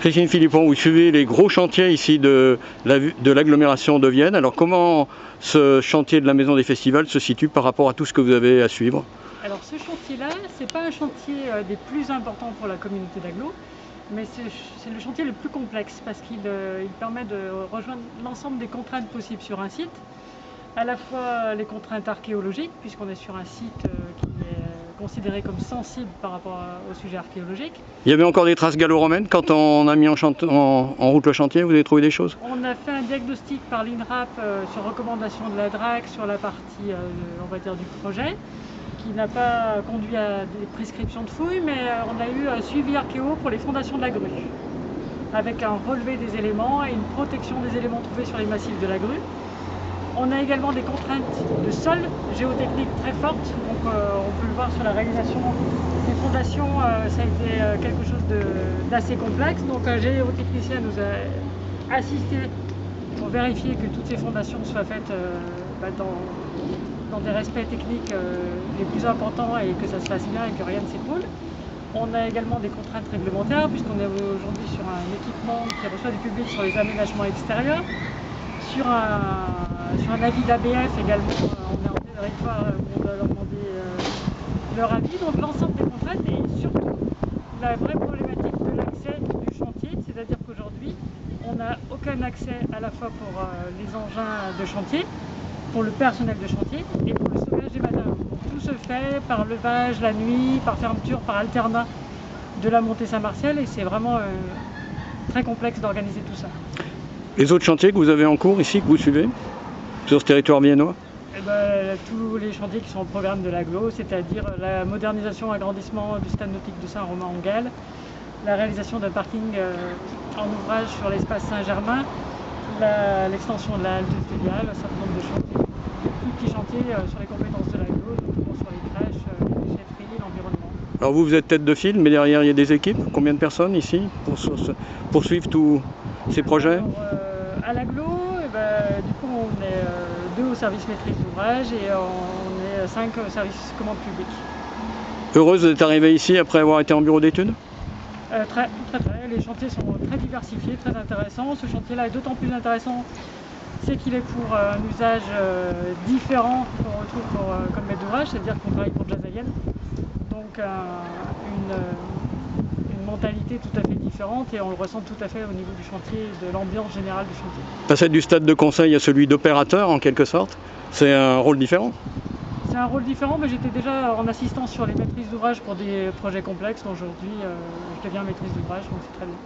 Christine Philippon, vous suivez les gros chantiers ici de l'agglomération de Vienne. Alors comment ce chantier de la Maison des Festivals se situe par rapport à tout ce que vous avez à suivre? Alors ce chantier-là, c'est pas un chantier des plus importants pour la communauté d'Aglo, mais c'est le chantier le plus complexe parce qu'il permet de rejoindre l'ensemble des contraintes possibles sur un site, à la fois les contraintes archéologiques, puisqu'on est sur un site qui est considéré comme sensible par rapport au sujet archéologique. Il y avait encore des traces gallo-romaines quand on a mis en route le chantier, vous avez trouvé des choses? On a fait un diagnostic par l'INRAP sur recommandation de la DRAC sur la partie, on va dire, du projet, qui n'a pas conduit à des prescriptions de fouilles, mais on a eu un suivi archéo pour les fondations de la grue, avec un relevé des éléments et une protection des éléments trouvés sur les massifs de la grue. On a également des contraintes de sol géotechniques très fortes, donc on peut le voir sur la réalisation des fondations, ça a été quelque chose d'assez complexe. Donc un géotechnicien nous a assisté pour vérifier que toutes ces fondations soient faites dans des respects techniques les plus importants et que ça se fasse bien et que rien ne s'écroule. On a également des contraintes réglementaires puisqu'on est aujourd'hui sur un équipement qui reçoit du public sur les aménagements extérieurs. Sur un avis d'ABF également, on est en territoire où on doit leur demander leur avis. Donc l'ensemble des contraintes et surtout la vraie problématique de l'accès du chantier, c'est-à-dire qu'aujourd'hui on n'a aucun accès à la fois pour les engins de chantier, pour le personnel de chantier et pour le stockage des matériaux. Donc, tout se fait par levage la nuit, par fermeture, par alternat de la montée Saint-Martial et c'est vraiment très complexe d'organiser tout ça. Les autres chantiers que vous avez en cours ici, que vous suivez, sur ce territoire viennois? Tous les chantiers qui sont au programme de l'Aglo, c'est-à-dire la modernisation et agrandissement du stade nautique de Saint-Romain-en-Galles, la réalisation d'un parking en ouvrage sur l'espace Saint-Germain, l'extension de la halte fluviale, un certain nombre de chantiers, des plus petits chantiers sur les compétences de l'Aglo, notamment sur les crèches, les chefferies, l'environnement. Alors vous êtes tête de file, mais derrière il y a des équipes. Combien de personnes ici pour suivre tous ces projets? À l'Aglo, du coup on est 2 au service maîtrise d'ouvrage et on est 5 au service commande publique. Heureuse d'être arrivée ici après avoir été en bureau d'études? Très. Les chantiers sont très diversifiés, très intéressants. Ce chantier-là est d'autant plus intéressant, c'est qu'il est pour un usage différent qu'on retrouve comme maître d'ouvrage, c'est-à-dire qu'on travaille pour Jazz-Alien. Donc une mentalité tout à fait différente et on le ressent tout à fait au niveau du chantier, de l'ambiance générale du chantier. Passer du stade de conseil à celui d'opérateur en quelque sorte, c'est un rôle différent? C'est un rôle différent, mais j'étais déjà en assistance sur les maîtrises d'ouvrage pour des projets complexes. Aujourd'hui, je deviens maîtrise d'ouvrage, donc c'est très bien.